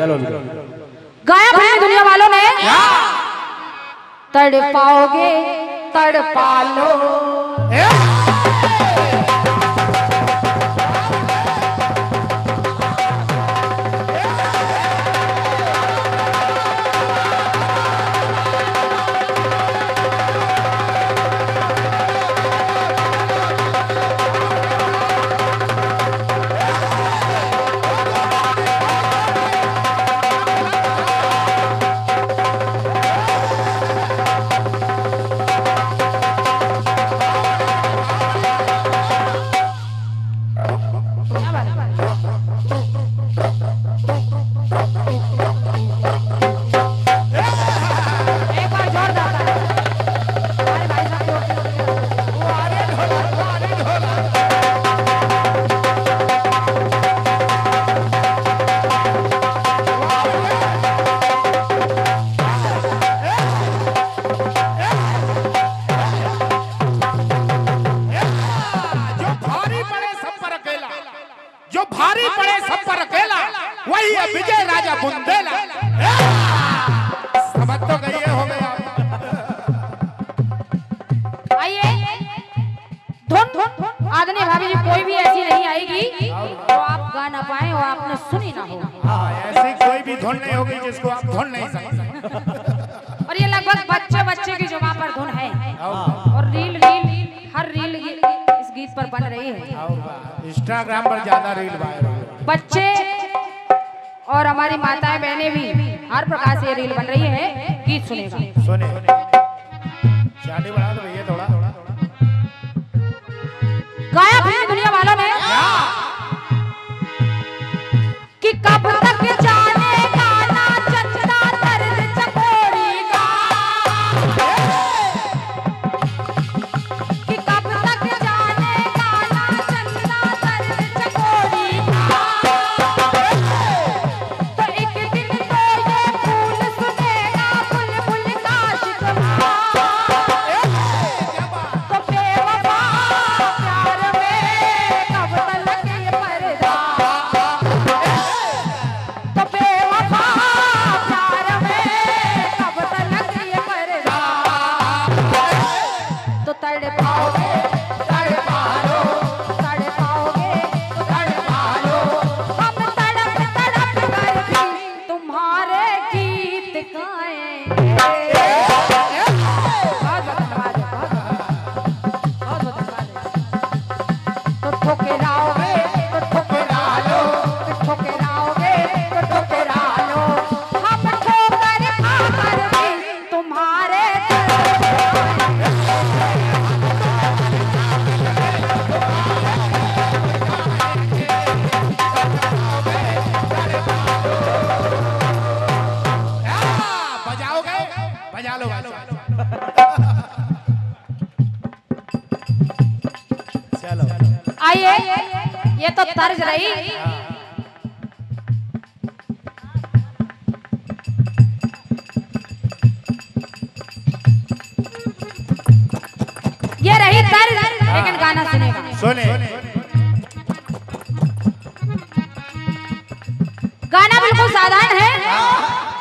गाया फिल्मी दुनिया वालों ने तड़पाओगे तड़पा लो। विजय राजा बुंदेला समझ तो गई है, हो गया। आइए धुन आदनी भाभी जी कोई भी ऐसी नहीं आएगी तो आप गा ना पाए और आपने सुनी ना हो। ऐसी कोई भी धुन नहीं होगी जिसको आप धुन नहीं सकते। और ये लगभग बच्चे बच्चे की जुबान पर धुन है और रील हर रील इस गीत पर बन रही है। इंस्टाग्राम पर ज्यादा रील वायरल। बच्चे और हमारी माताएं बहनें भी हर प्रकार से रील बन रही है। गीत सुनेगा सुने चाटी बढ़ा दो भैया थोड़ा। गाया फिल्मी दुनिया वालों ने कि कब तक जाने गाना चंदा दर्द चकोरी का, कि कब तक जाने गाना चंदा दर्द चकोरी का, तो एक दिन तो ये फूल सुनेगा बुलबुल का शिकवा, तो बेवफा प्यार में कब तक ये पर्दा, तो बेवफा प्यार में कब तक ये पर्दा, तो तड़पाओगे तड़पा लो, तड़पाओगे तड़पा लो, हम तड़प तड़प कर भी तुम्हारे गीत गाएंगे। बहुत धन्यवाद, बहुत धन्यवाद। तो ठुकराओगे तो ठुकरा लो, तो ठुकराओगे तो ठुकरा लो, हम ठोकर खाकर भी तुम्हारे बजाओगे बजा लो। चलो आइए ये तो तर्ज रही। ये रही तर्ज, लेकिन गाना सुनेगा। सुने गाना बिल्कुल साधारण है।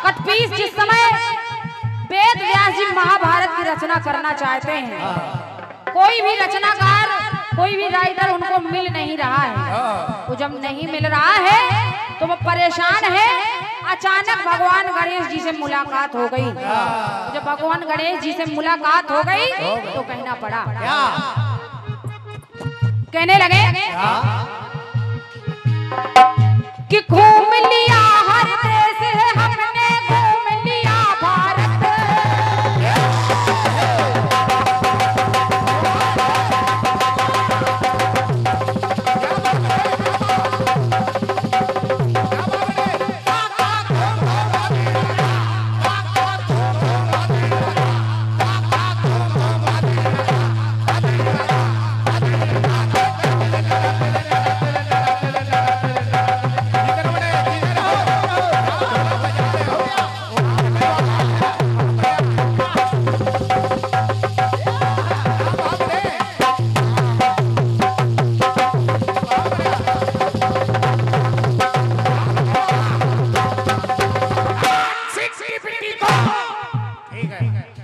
कटपीस जिस समय वेद व्यास जी महाभारत की रचना करना चाहते हैं, कोई भी रचनाकार कोई भी राइटर उनको मिल नहीं रहा है। वो जब नहीं मिल रहा है तो वो परेशान है। अचानक भगवान गणेश जी से मुलाकात हो गई। जब भगवान गणेश जी से मुलाकात हो गई तो कहना पड़ा, कहने लगे कि घूम लिया हर देश है हमने, घूम लिया भारत,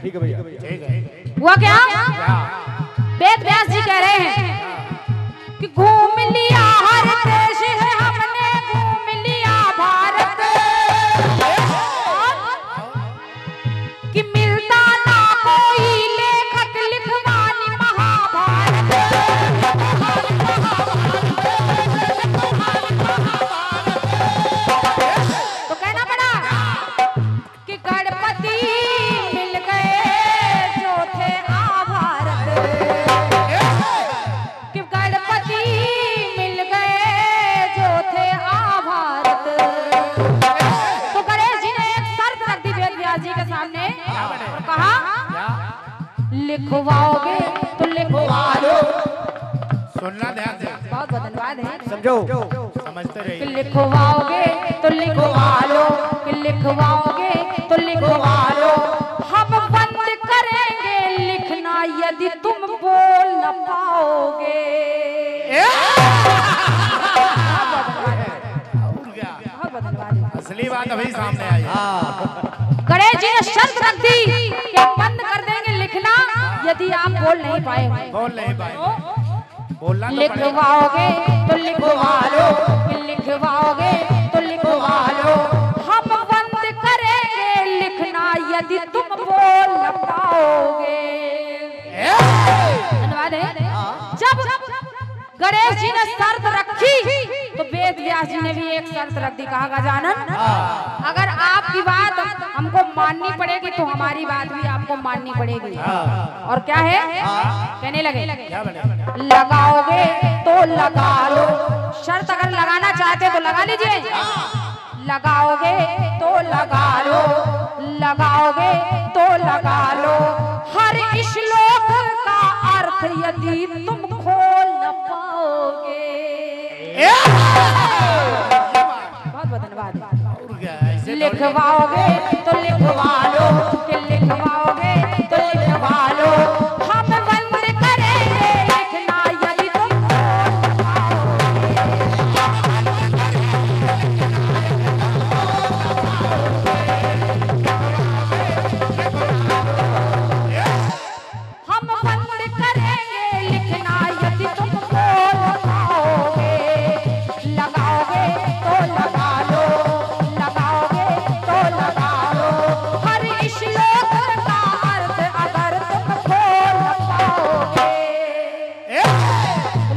ठीक है भैया। ठीक है। हुआ क्या? क्या? वेद व्यास जी कह रहे हैं कि घूम लिया हर देश है हमने, घूम लिया भारत, कि मिलता ना कोई लेखक लिखवानी महाभारत। तो कहना पड़ा कि गणपति मिल गए जो थे आभारत, कि गणपति मिल गए जो थे आभारत। तो गणेश जी ने एक शर्त रख दी वेद व्यास जी के सामने और कहा लिखवाओगे तो लिखवा लो। सुनना ध्यान से। बहुत बहुत धन्यवाद है। समझो। समझते कि रहिए। लिखवाओगे तो लिखवा लो, कि लिखवाओगे तो लिखवा लो। हम बंद करेंगे लिखना यदि तुम बोल न पाओगे। और क्या? बहुत बहुत धन्यवाद। असली बात अभी सामने आई है। गणेश जी ने शर्त रख दी कि हम बंद कर देंगे लिखना यदि आप बोल नहीं पाए। बोल नहीं पाए। बोलना तो पड़ेगा। लिखवाओगे तो लिखवा लो, कि लिखवाओगे तो लिखवा लो। हम बंद करेंगे लिखना यदि तुम बोल न पाओगे। धन्यवाद है। जब गणेश जी ने शर्त रखी तो वेद व्यास जी ने भी एक शर्त रख दी। कहा गजानन, अगर आपकी बात हमको माननी पड़ेगी तो हमारी बात भी आपको माननी पड़ेगी। और क्या है? कहने लगे क्या बने? लगाओगे तो लगा लो। शर्त अगर लगाना चाहते तो लगा लीजिए। लगाओगे तो लगा लो, लगाओगे तो लगा लो। हर श्लोक का अर्थ यदि तुम खोल न पाओगे। बहुत बहुत धन्यवाद। और क्या? ऐसे लिखवाओगे तो लिखवा लो, कि लिखवाओगे तो लिखवा लो। हम बंद करेंगे लिखना यदि तुम बोल पाओगे। हम बंद करेंगे लिखना यदि तुम बोल पाओगे। लगाओगे तो लगा लो, लगाओगे तो लगा लो। हर श्लोक का अर्थ अगर तुम खोल पाओगे।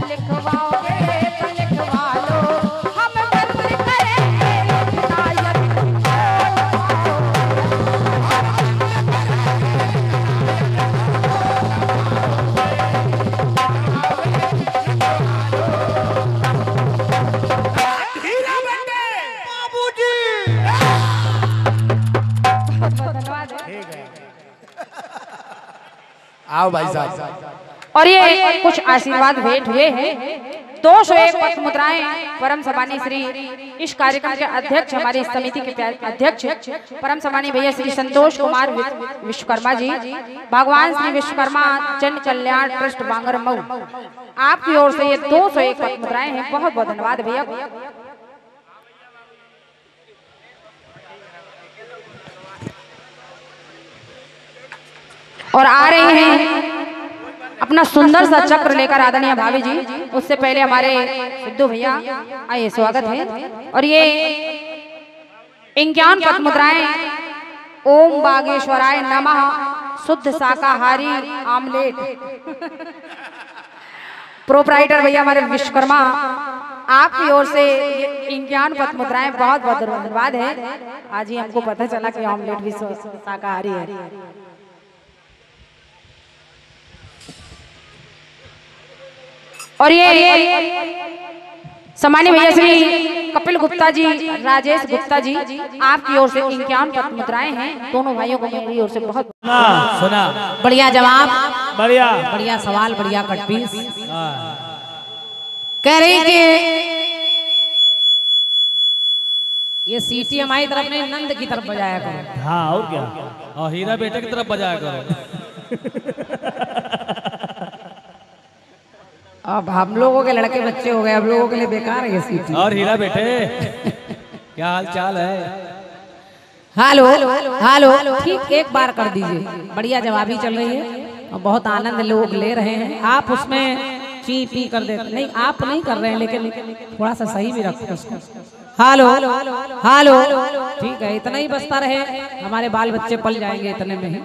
लिखवाओगे तो लिखवा लो। हम बंद करेंगे लिखना यदि तुम खोल हीरा बंदे। बाबूजी। बहुत बहुत धन्यवाद है। ठीक है। आओ भाई साहब। और ये कुछ आशीर्वाद भेंट हुए हैं। 201 पथ मुद्राएं परम सम्मानी श्री इस कार्यक्रम के अध्यक्ष, हमारी समिति के अध्यक्ष परम सम्मानी भैया श्री संतोष कुमार विश्वकर्मा जी, भगवान श्री विश्वकर्मा जन कल्याण ट्रस्ट बांगर मऊ, आपकी ओर से ये 201 पथ मुद्राएं हैं। बहुत बहुत धन्यवाद भैया। और आ रहे हैं अपना सुंदर सा चक्र लेकर आदरणीय भाभी जी। उससे पहले हमारे सिद्धू भैया आइए, स्वागत है। और ये 51 पथ मुद्राएं ओम बागेश्वराय नमः शुद्ध शाकाहारी आमलेट, प्रोपराइटर भैया हमारे विश्वकर्मा, आपकी ओर से 51 पथ मुद्राएं। बहुत बहुत धन्यवाद है। आज ही हमको पता चला कि आमलेट भी शाकाहारी है। और ये सम्मानीय भैया श्री कपिल गुप्ता जी, राजेश गुप्ता जी, आपकी ओर से 51 पथ मुद्राएं हैं। दोनों भाइयों को मेरी ओर से बहुत सुना। बढ़िया जवाब, बढ़िया बढ़िया सवाल, बढ़िया कटपीस। कह रही कि ये सीटी हमारी तरफ नहीं, नंद की तरफ बजाया करो। हाँ और क्या, और हीरा बेटे की तरफ बजाया करो। अब हम लोगों के लड़के बच्चे हो गए, अब लोगों के लिए बेकार है ये सीटी। और हीरा बेटे क्या हाल चाल है? हेलो हेलो ठीक एक बार कर दीजिए। बढ़िया जवाबी चल रही है और बहुत आनंद लोग ले रहे हैं। आप उसमें ची पी कर देते नहीं, आप नहीं कर रहे हैं, लेकिन थोड़ा सा सही भी रखते उसको। हेलो हेलो ठीक है, इतना ही बजता रहे, हमारे बाल बच्चे पल जाएंगे इतने में ही।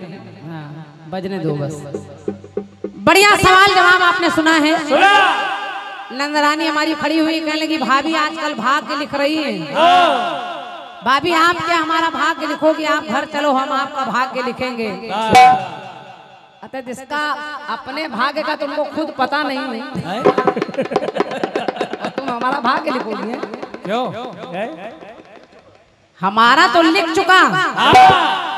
हाँ, बजने दो बस। बढ़िया सवाल जवाब आपने सुना है। नंदरानी हमारी खड़ी हुई कहने लगी भाभी आजकल भाग्य लिख रही है। भाभी आप क्या हमारा भाग्य लिखोगे? आप घर चलो, हम आपका भाग्य लिखेंगे। अतः जिसका अपने भाग्य का तुमको खुद पता नहीं है तुम हमारा भाग्य लिखोगे? क्यों? हमारा तो लिख चुका,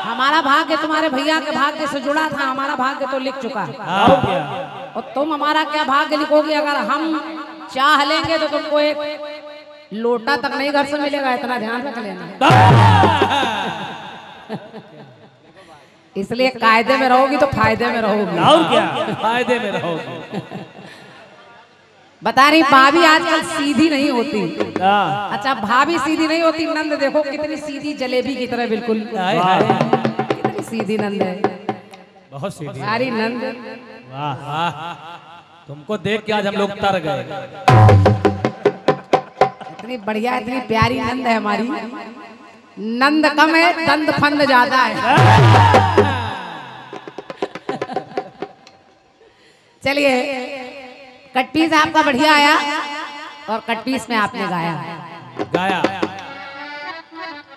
हमारा भाग्य तुम्हारे भैया के भाग्य से जुड़ा था, हमारा भाग्य तो लिख चुका। और तुम हमारा क्या भाग्य लिखोगे? अगर हम चाह लेंगे तो तुमको एक लोटा तक नहीं घर से मिलेगा, इतना ध्यान रख लेना। इसलिए कायदे में रहोगी तो फायदे में रहोगी। और क्या फायदे में रहोगी। बता रही भाभी आजकल सीधी नहीं होती। अच्छा भाभी सीधी नहीं होती, नंद देखो कितनी सीधी जलेबी की तरह बिल्कुल। कितनी सीधी नंद है, बहुत सीधी सारी नंद। वाह वाह, तुमको देख के आज हम लोग तर गए। इतनी बढ़िया इतनी प्यारी नंद है हमारी। नंद कम है, दंद फंद ज्यादा है। चलिए कटपीस आपका बढ़िया आया और कटपीस में आपने गाया।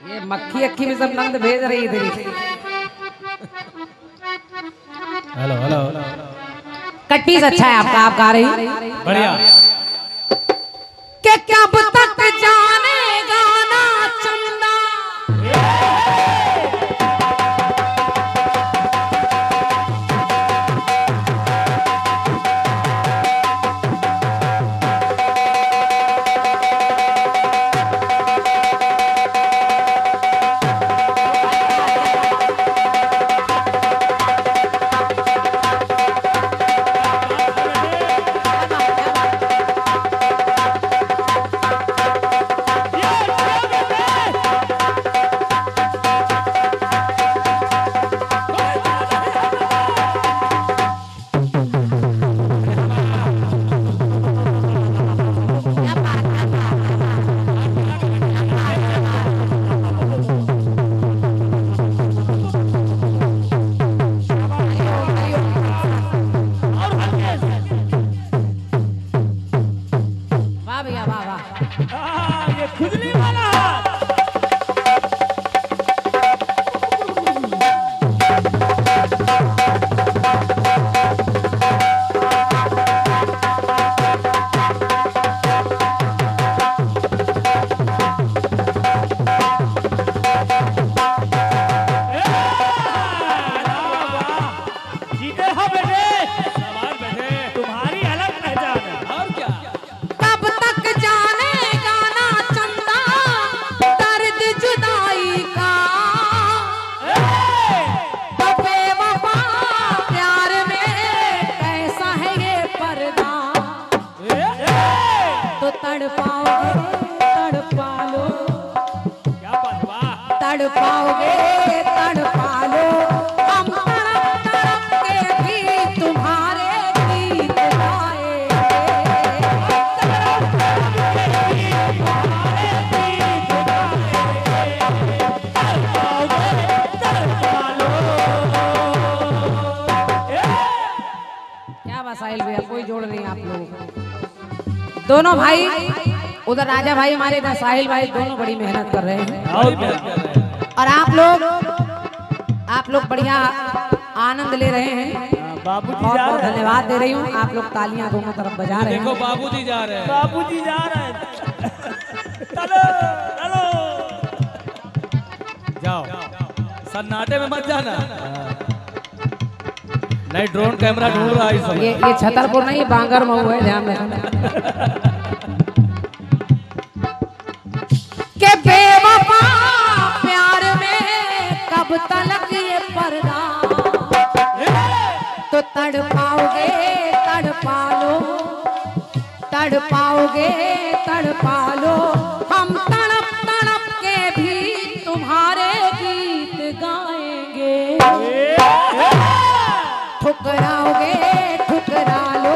ये मक्खी अक्खी में सब नंद भेज रही थी। हेलो हेलो कटपीस अच्छा है आपका, आप गा रही बढ़िया। के कब तक जानेगा ना चंदा, तड़पाओगे तड़पा लो, हम तड़प तड़प के भी तुम्हारे गीत गाएंगे। क्या वसाइल भैया, कोई जोड़ नहीं आप लोग दोनों भाई, उधर राजा भाई हमारे, इधर साहिल भाई, दोनों बड़ी मेहनत कर रहे हैं। और आप लोग बढ़िया आनंद ले रहे हैं। बाबूजी बहुत जा बहुत रहे हैं। धन्यवाद दे रही हूँ। आप लोग तालियां दोनों तरफ बजा रहे देखो हैं। बाबूजी जा रहे हैं। बाबूजी जा रहे हैं। चलो चलो जाओ, सन्नाटे में मत जाना। नहीं, ड्रोन कैमरा ढूंढ रहा है इस समय। ये छतरपुर नहीं, बांगर मऊ है, ध्यान रखना। के बेवफा प्यार में कब तलक ये पर्दा, तो तड़पाओगे तड़पा लो, तड़पाओगे तड़पा लो, हम तड़प तड़प के भी तुम्हारे गीत ठुकराओगे ठुकरा लो,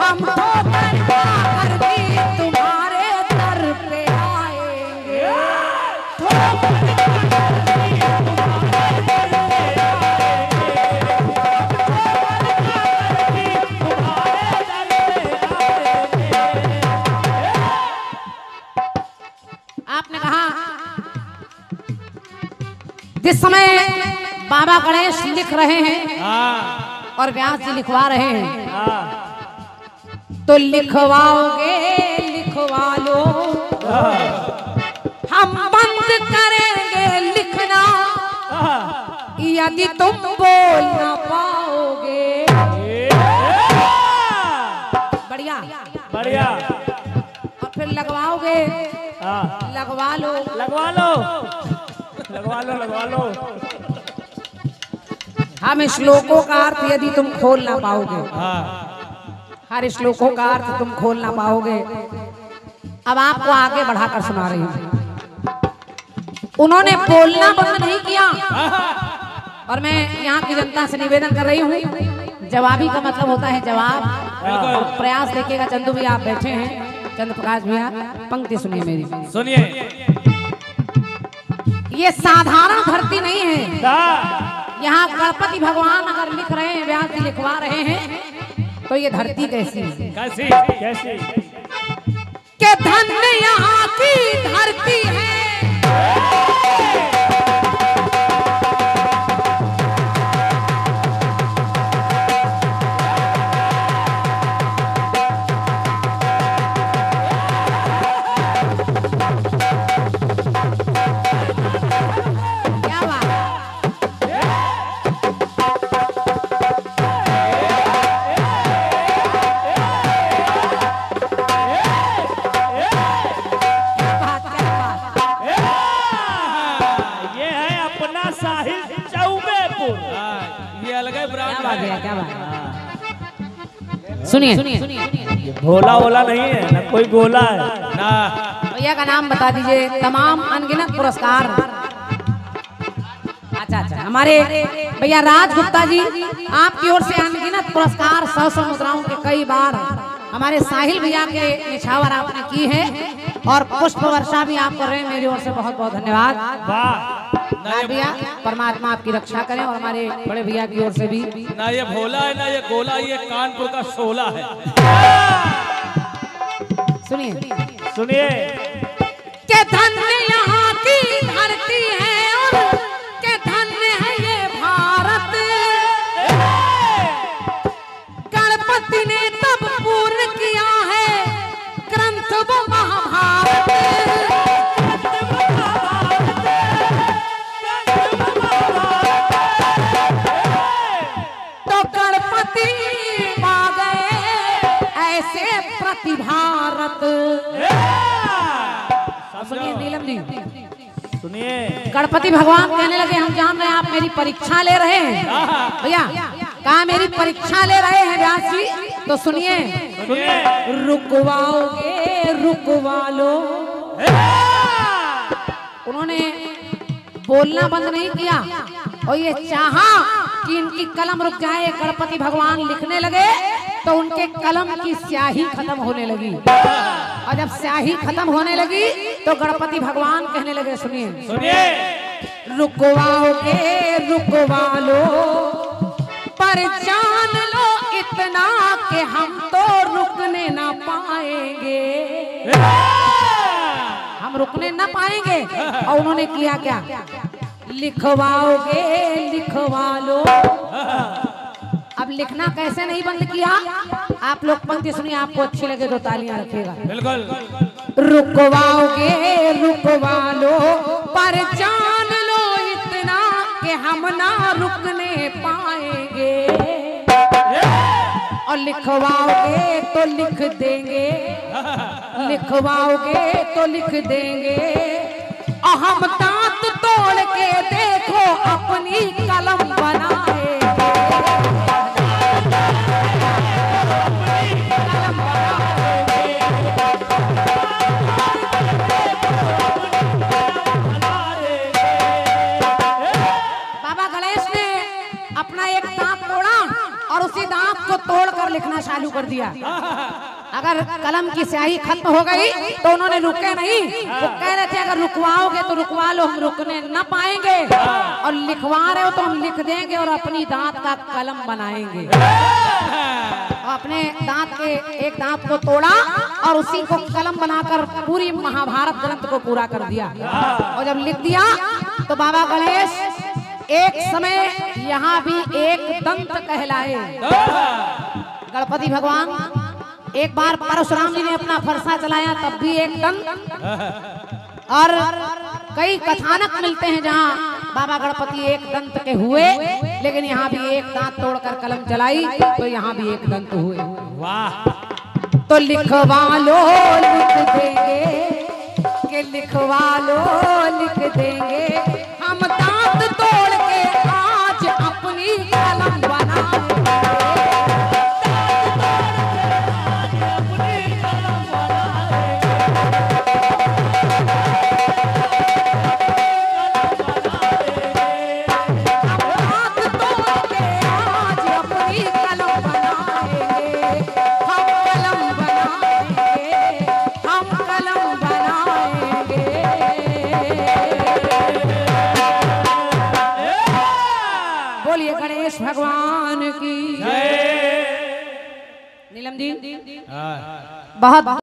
हम ठोकर खाकर भी तुम्हारे दर पे आएंगे। आपने कहा जिस समय बाबा गणेश लिख रहे हैं और व्यास जी लिखवा रहे हैं, तो लिखवाओगे लिखवा लो, हम बंद करेंगे लिखना यदि तुम बोल ना पाओगे। बढ़िया बढ़िया। और फिर लगवाओगे, लगवा लो लगवा लो लगवा लो लगवा लो। हम श्लोकों का अर्थ यदि तुम खोल ना पाओगे, हर श्लोकों का अर्थ तुम खोल ना पाओगे। अब आपको आगे बढ़ाकर सुना रही हूँ। उन्होंने बोलना बंद नहीं किया, और मैं यहाँ की जनता से निवेदन कर रही हूँ, जवाबी का मतलब होता है जवाब। प्रयास देखिएगा, चंदू भैया आप बैठे हैं, चंद्र प्रकाश भैया, पंक्ति सुनिए मेरी, सुनिए। ये साधारण धरती नहीं है। यहाँ गणपति भगवान अगर लिख रहे हैं, व्यास जी लिखवा रहे हैं, तो ये धरती कैसी है? कैसी कैसी? के धन्य यहाँ की धरती है। क्या बात? क्या बात? सुनिए भोला ओला नहीं है ना, कोई गोला है ना। भैया का नाम बता दीजिए। तमाम अनगिनत पुरस्कार। अच्छा, हमारे भैया राज गुप्ता जी, आपकी ओर से अनगिनत पुरस्कार 100 मुद्राओं के कई बार हमारे साहिल भैया के निछावर आपने की है, और पुष्प वर्षा भी आप कर रहे हैं। मेरी ओर से बहुत बहुत धन्यवाद। भैया परमात्मा आपकी रक्षा करें, और हमारे बड़े भैया की ओर से भी। ना ये भोला है ना ये गोला, ये कानपुर का शोला है। सुनिए सुनिए। के धन्य यहाँ की धरती है, और के धन्य है ये भारत। गणपति ने तब पूर्ण किया है ग्रंथ वो महाभारत। तो गणपति पा गए ऐसे प्रतिभारत। सुनिए नीलम जी, सुनिए। गणपति भगवान कहने लगे, हम जान रहे हैं आप मेरी परीक्षा ले रहे हैं। भैया कहा मेरी परीक्षा ले रहे हैं व्यास जी, तो सुनिए रुकवाओगे रुकवा लो। उन्होंने बोलना बंद नहीं किया, और ये चाहा कि इनकी कलम रुक जाए। गणपति भगवान लिखने लगे तो उनके कलम की स्याही खत्म होने लगी, और जब स्याही खत्म होने लगी तो गणपति भगवान कहने लगे, सुनिए रुकवाओगे रुकवा लो, पर जान लो इतना कि हम तो रुकने ना पाएंगे। हम रुकने ना पाएंगे। और उन्होंने किया क्या? लिखवाओगे लिखवा लो। अब लिखना कैसे नहीं बंद किया? आप लोग पंक्ति सुनिए, आपको अच्छी लगे तो तालियां रखिएगा। बिल्कुल। रुकवाओगे रुकवा लो, पर जान लो इतना कि हम ना रुकने पाएंगे। और लिखवाओगे तो लिख देंगे, लिखवाओगे तो लिख देंगे। और हम दांत तोड़ के देखो अपनी कलम बनाए। बाबा गणेश ने और उसी दांत को तोड़कर लिखना चालू कर दिया। अगर कलम की स्याही खत्म हो गई तो उन्होंने रुके नहीं, वो कह रहे थे अगर रुकवाओगे तो रुकवा लो, हम रुकने न पाएंगे, और लिखवा रहे हो तो हम लिख देंगे और अपनी दांत का कलम बनाएंगे। अपने दांत के एक दांत को तोड़ा और उसी को कलम बनाकर पूरी महाभारत ग्रंथ को पूरा कर दिया। और जब लिख दिया तो बाबा गणेश एक समय यहाँ भी एक दंत कहलाए। गणपति भगवान एक बार परशुराम जी ने अपना फरसा चलाया तब भी एक दंत, और कई कथानक मिलते हैं जहाँ बाबा गणपति एक दंत के हुए, लेकिन यहाँ भी एक दांत तोड़कर कलम चलाई तो यहाँ भी एक दंत हुए। वाह। तो लिखवा लो लिख देंगे, के लिखवा लो लिख देंगे, हम दांत तोड़ के आज अपनी कलम बनाएंगे। गणेश भगवान की नीलम जी बहुत